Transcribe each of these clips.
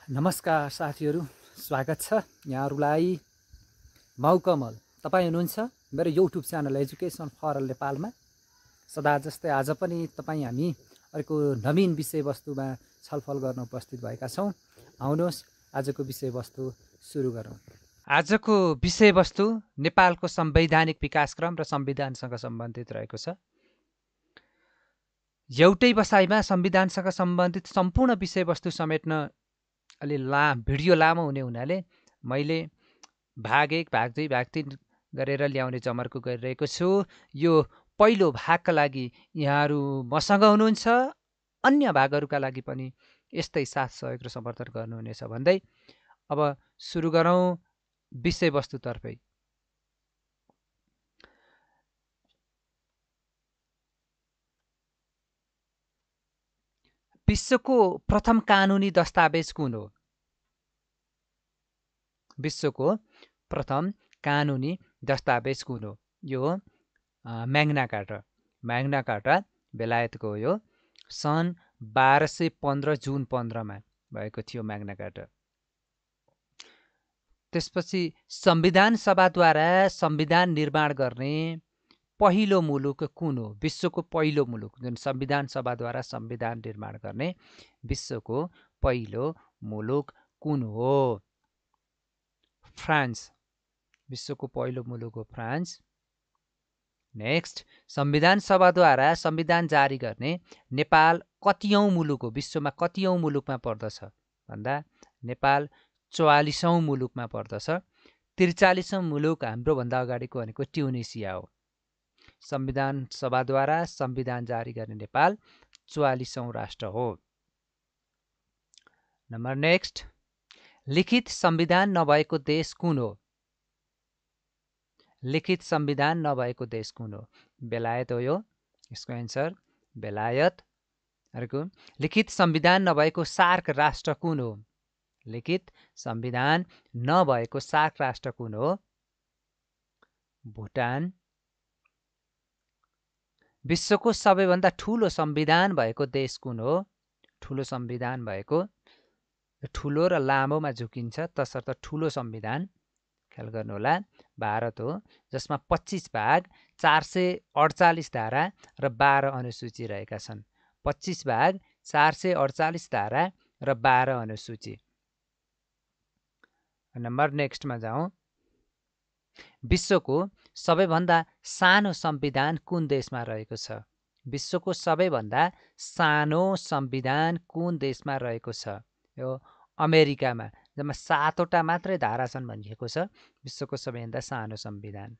नमस्कार साथीहरू, स्वागत छ यहाँहरूलाई। मौकमल तपाईँ हुनुहुन्छ मेरो YouTube channel education for all नेपालमा। सदा जस्तै आज पनि हामी अर्को नवीन विषयवस्तुमा छलफल गर्न उपस्थित भएका छौँ। आउनुहोस् आजको विषयवस्तु सुरु गरौँ। आजको विषयवस्तु नेपालको संवैधानिक विकासक्रम र संविधानसँग सम्बन्धित रहेको छ। एउटै बसाइमा संविधानसँग सम्बन्धित सम्पूर्ण विषयवस्तु समेट्न अलि भिडियो लामो हुने हुनाले मैले भाग 1, भाग 2, भाग 3 गरेर ल्याउने जमर्को गरिरहेको छु। यो पहिलो भागका लागि यहाँहरू मसँग हुनुहुन्छ, अन्य भागहरूका लागि पनि यस्तै साथ सहयोग र समर्थन गर्नुहुनेछ भन्दै अब सुरु गरौँ विषयवस्तुतर्फै। विश्वको प्रथम कानुनी दस्तावेज कुन हो? विश्वको प्रथम कानुनी दस्तावेज कुन हो? यो म्याग्ना कार्टा। म्याग्ना कार्टा बेलायतको हो। यो सन् 1215 जुन 15मा भएको थियो म्याग्ना कार्टा। त्यसपछि संविधान सभाद्वारा संविधान निर्माण गर्ने पहिलो मुलुक कुन हो? विश्वको पहिलो मुलुक जुन संविधान सभाद्वारा संविधान निर्माण गर्ने विश्वको पहिलो मुलुक कुन हो? फ्रान्स। विश्वको पहिलो मुलुक हो फ्रान्स। नेक्स्ट, संविधान सभाद्वारा संविधान जारी गर्ने नेपाल कतिऔं मुलुक हो? विश्वमा कतिऔं मुलुकमा पर्दछ भन्दा नेपाल 44औं मुलुकमा पर्दछ। 43औं मुलुक हाम्रो भन्दा अगाडिको भनेको ट्युनिसिया हो। संविधान सभाद्वारा संविधान जारी गर्ने नेपाल 44औं राष्ट्र हो। नम्बर नेक्स्ट, लिखित संविधान नभएको देश कुन हो? लिखित संविधान नभएको देश कुन हो? बेलायत हो। यो यसको एन्सर बेलायत। अर्को, लिखित संविधान नभएको सार्क राष्ट्र कुन हो? लिखित संविधान नभएको सार्क राष्ट्र कुन हो? भुटान। विश्वको सबैभन्दा ठुलो संविधान भएको देश कुन हो? ठुलो संविधान भएको, ठुलो र लामोमा झुकिन्छ तसर्थ ठुलो संविधान, ख्याल गर्नुहोला, भारत हो, जसमा 25 भाग, 448 धारा र 12 अनुसूची रहेका छन्। 25 भाग, 448 धारा र 12 अनुसूची। नम्बर नेक्स्टमा जाउँ। विश्वको सबैभन्दा सानो संविधान कुन देशमा रहेको छ? विश्वको सबैभन्दा सानो संविधान कुन देशमा रहेको छ? यो अमेरिकामा, जम्मा 7वटा मात्रै धारा छन् भनिएको छ विश्वको सबैभन्दा सानो संविधान।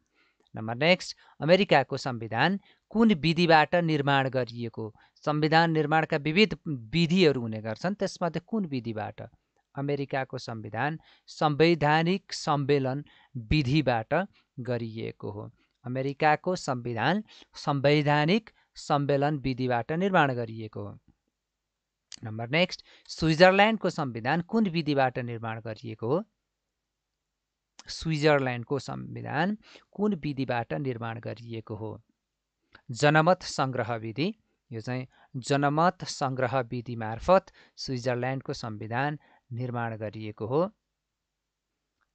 नम्बर नेक्स्ट, अमेरिकाको संविधान कुन विधिबाट निर्माण गरिएको? संविधान निर्माणका विविध विधिहरू हुने गर्छन्, त्यसमध्ये कुन विधिबाट? अमेरिकाको संविधान संवैधानिक सम्मेलन विधिबाट गरिएको हो। अमेरिकाको संविधान संवैधानिक सम्मेलन विधिबाट निर्माण गरिएको हो। नम्बर नेक्स्ट, स्विजरल्यान्डको संविधान कुन विधिबाट निर्माण गरिएको हो? स्विजरल्यान्डको संविधान कुन विधिबाट निर्माण गरिएको हो? जनमत संग्रह विधि। यो चाहिँ जनमत संग्रह विधि मार्फत स्विजरल्यान्डको संविधान निर्माण गरिएको हो।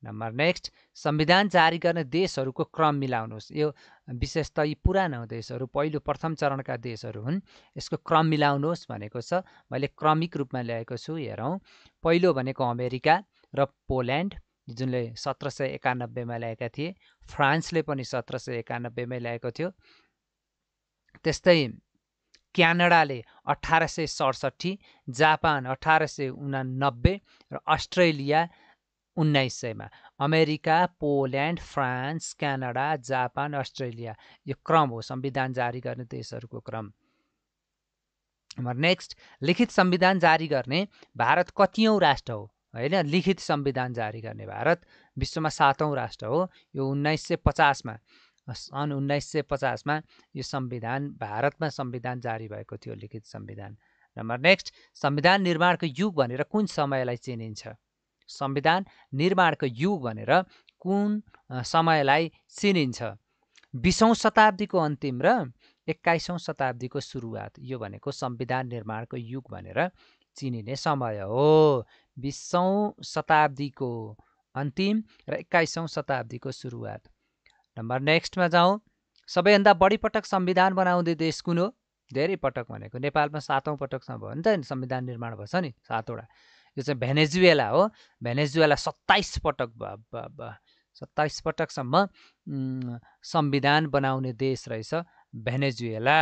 नम्बर नेक्स्ट, संविधान जारी गर्ने देशहरूको क्रम मिलाउनुहोस्। यो विशेषतः यी पुरानो देशहरू, पहिलो प्रथम चरणका देशहरू हुन्। यसको क्रम मिलाउनुहोस् भनेको छ, मैले क्रमिक रूपमा ल्याएको छु। हेरौँ, पहिलो भनेको अमेरिका र पोल्यान्ड, जुनले 1791मा ल्याएका थिए। फ्रान्सले पनि 1791मै ल्याएको थियो। त्यस्तै क्यानाडाले 1867, जापान 1889 र अस्ट्रेलिया 1900मा। America, Poland, France, Canada, Japan, Australia, यो क्रम हो संविधान जारी गर्ने देशहरूको क्रम। नेक्स्ट, लिखित संविधान जारी गर्ने भारत कतिऔं राष्ट्र हो? होइन, लिखित संविधान जारी गर्ने भारत विश्वमा 7औं राष्ट्र हो। यो 1950मा, सन् 1950मा यो संविधान, भारतमा संविधान जारी भएको थियो, लिखित संविधान। नम्बर नेक्स्ट, संविधान निर्माणको युग भनेर कुन समयलाई चिनिन्छ? संविधान निर्माणको युग भनेर कुन समयलाई चिनिन्छ? 20औं शताब्दीको अन्तिम र 21औं शताब्दीको सुरुवात, यो भनेको संविधान निर्माणको युग भनेर चिनिने समय हो। 20औं शताब्दीको अन्तिम र 21औं शताब्दीको सुरुवात। नम्बर नेक्स्टमा जाउँ। सबैभन्दा बढी पटक संविधान बनाउँदै देश कुन हो? धेरै पटक भनेको नेपालमा 7औं पटकसम्म भयो नि त संविधान निर्माण भएछ नि 7वटा। यो चाहिँ भेनेजुएला हो। भेनेजुएला 27 पटक भयो। 27 पटकसम्म संविधान बनाउने देश रहेछ भेनेजुएला।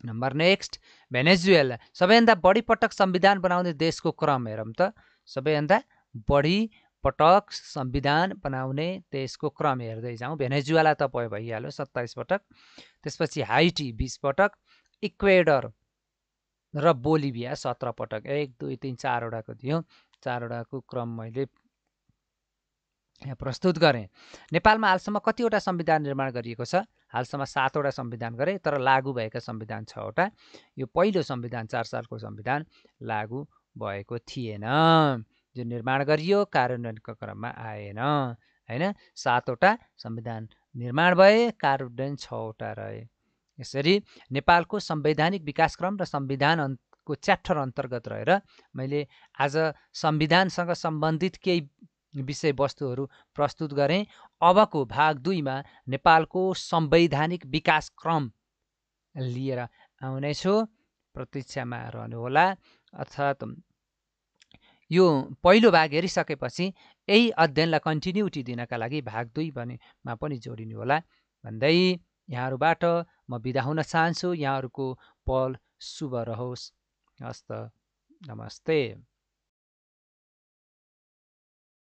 नम्बर नेक्स्ट भेनेजुएला सबैभन्दा बढी पटक संविधान बनाउने देशको क्रम हेरौँ त। सबैभन्दा बढी पटक संविधान बनाउने देशको क्रम हेर्दै जाउँ। भेनेजुएला त भइहाल्यो 27 पटक। त्यसपछि हाइटी 20 पटक, इक्वेडर र बोलिभिया 17 पटक। 1 2 3 4वटाको थियो। 4वटाको क्रम मैले यहाँ प्रस्तुत गरेँ। नेपालमा हालसम्म कतिवटा संविधान निर्माण गरिएको छ? हालसम्म 7वटा संविधान गरे, तर लागू भएका संविधान 6वटा। यो पहिलो संविधान 4 सालको संविधान लागू भएको थिएन। जो निर्माण गरियो कार्यान्वयनको क्रममा आएन हैन। 7वटा संविधान निर्माण भए, कार्यान्वयन 6वटा रहे। यसरी नेपालको संवैधानिक विकासक्रम र संविधानको च्याप्टर अन्तर्गत रहेर मैले आज संविधानसँग सम्बन्धित केही विषयवस्तुहरू प्रस्तुत गरेँ। अबको भाग 2मा नेपालको संवैधानिक विकासक्रम लिएर आउनेछु। प्रतीक्षामा रहनुहोला। अर्थात् यो पहिलो भाग हेरिसकेपछि यही अध्ययनलाई कन्टिन्युटी दिनका लागि भाग 2मा पनि जोडिनु होला भन्दै यहाँहरूबाट म बिदा हुन चाहन्छु। यहाँहरूको पल शुभ रहोस्। हस्त नमस्ते।